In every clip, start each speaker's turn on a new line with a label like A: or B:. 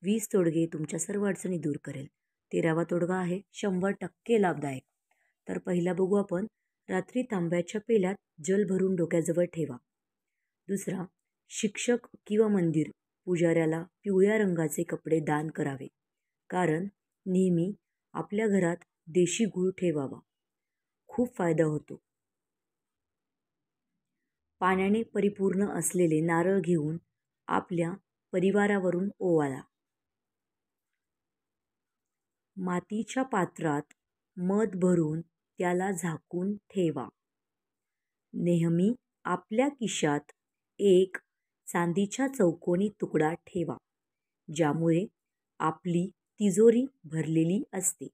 A: 20 तोडगे तुमच्या सर्व अडचणी दूर करेल. 13वा तोडगा आहे 100% लाभदायक. तर पहिला बघू आपण. रात्री तांब्याच्या पेल्यात जल भरून डोक्याजवळ ठेवा. दुसरा, शिक्षक किंवा मंदिर पुजाऱ्याला पिवळ्या रंगाचे कपडे दान करावे, कारण नेहमी आपल्या घरात देशी गूळ ठेवावा. खूप फायदा होतो. पाण्याने परिपूर्ण असलेले नारळ घेऊन आपल्या परिवारावरून ओवाळा. मातीच्या पात्रात मध भरून त्याला झाकून ठेवा. नेहमी आपल्या खिशात एक चांदीचा चौकोनी तुकडा ठेवा, ज्यामुळे आपली तिजोरी भरलेली असते.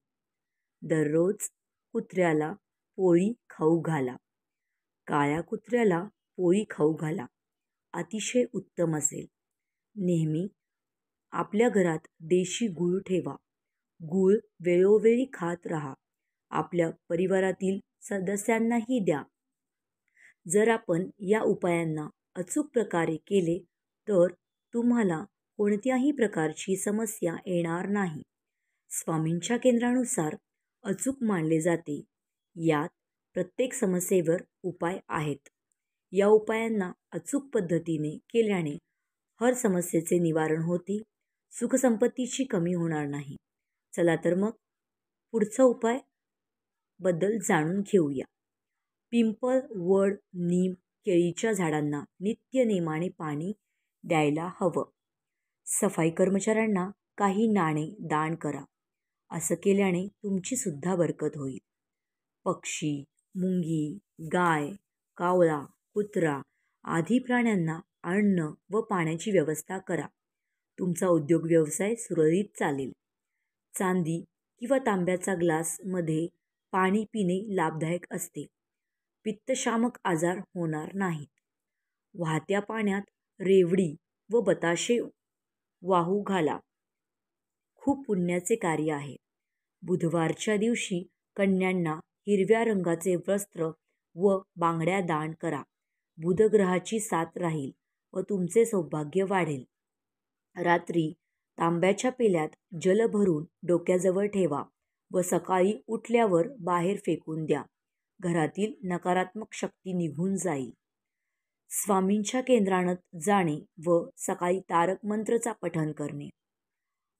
A: दररोज कुत्र्याला पोळी खाऊ घाला. काळ्या कुत्र्याला पोळी खाऊ घाला. अतिशय उत्तम असेल. नेहमी आपल्या घरात देशी गूळ ठेवा. गूळ वेळोवेळी खात राहा. आपल्या परिवारातील सदस्यांनाही द्या. जर आपण या उपायांना अचूक प्रकारे केले तर तुम्हाला कोणत्याही प्रकारची समस्या येणार नाही. स्वामींच्या केंद्रानुसार अचूक मानले जाते. यात प्रत्येक समस्येवर उपाय आहेत. या उपायांना अचूक पद्धतीने केल्याने हर समस्येचे निवारण होते. सुखसंपत्तीची कमी होणार नाही. चला तर मग पुढचा उपाय बद्दल जाणून घेऊया. पिंपळ, वड, नीम, केळीच्या झाडांना नित्य नेमाने पाणी द्यायला हवं. सफाई कर्मचाऱ्यांना काही नाणे दान करा. असं केल्याने तुमची सुद्धा बरकत होईल. पक्षी, मुंगी, गाय, कावळा, कुत्रा आदी प्राण्यांना अन्न व पाण्याची व्यवस्था करा. तुमचा उद्योग व्यवसाय सुरळीत चालेल. चांदी किंवा तांब्याचा ग्लास मध्ये पाणी पिणे लाभदायक असते. पित्तशामक आजार होणार नाहीत. वाहत्या पाण्यात रेवडी व बताशे वाहू घाला. खूप पुण्याचे कार्य आहे. बुधवारच्या दिवशी कन्यांना हिरव्या रंगाचे वस्त्र व बांगड्या दान करा. बुध ग्रहाची साथ राहील व तुमचे सौभाग्य वाढेल. रात्री तांब्याच्या पेल्यात जल भरून डोक्याजवळ ठेवा व सकाळी उठल्यावर बाहेर फेकून द्या. घरातील नकारात्मक शक्ती निघून जाईल. स्वामींच्या केंद्रात जाणे व सकाळी तारक मंत्रचा पठण करणे.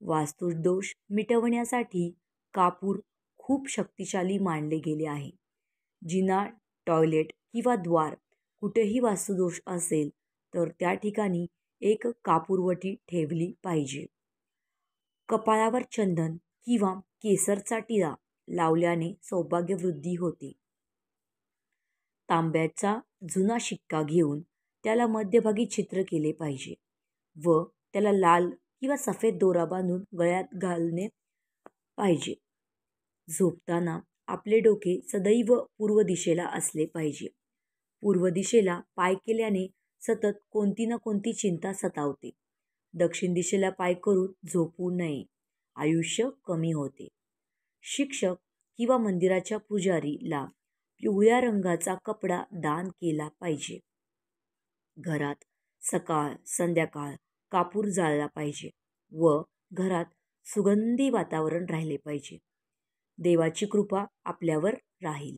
A: वास्तुदोष मिटवण्यासाठी कापूर खूप शक्तिशाली मानले गेले आहे. जिना, टॉयलेट किंवा द्वार कुठेही वास्तुदोष असेल तर त्या ठिकाणी एक कापूरवटी ठेवली पाहिजे. कपाळावर चंदन किंवा केसरचा टिळा लावल्याने सौभाग्यवृद्धी होते. तांब्याचा जुना शिक्का घेऊन त्याला मध्यभागी छिद्र केले पाहिजे व त्याला लाल किंवा सफेद दोरा बांधून गळ्यात घालणे पाहिजे. झोपताना आपले डोके सदैव पूर्व दिशेला असले पाहिजे. पूर्व दिशेला पाय केल्याने सतत कोणती ना कोणती चिंता सतावते. दक्षिण दिशेला पाय करून झोपू नये. आयुष्य कमी होते. शिक्षक किंवा मंदिराच्या पुजारीला पिवळ्या रंगाचा कपडा दान केला पाहिजे. घरात सकाळ संध्याकाळ कापूर जाळला पाहिजे व घरात सुगंधी वातावरण राहिले पाहिजे. देवाची कृपा आपल्यावर राहील.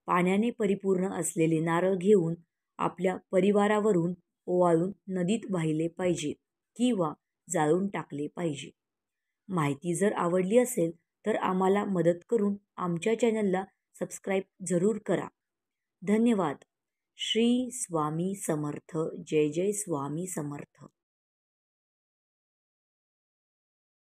A: पाण्याने परिपूर्ण असलेले नारळ घेऊन आपल्या परिवारावरून ओवाळून नदीत वाहिले पाहिजे किंवा जाळून टाकले पाहिजे. माहिती जर आवडली असेल तर आम्हाला मदत करून आमच्या चॅनलला सबस्क्राईब जरूर करा. धन्यवाद. श्री स्वामी समर्थ. जय जय स्वामी समर्थ.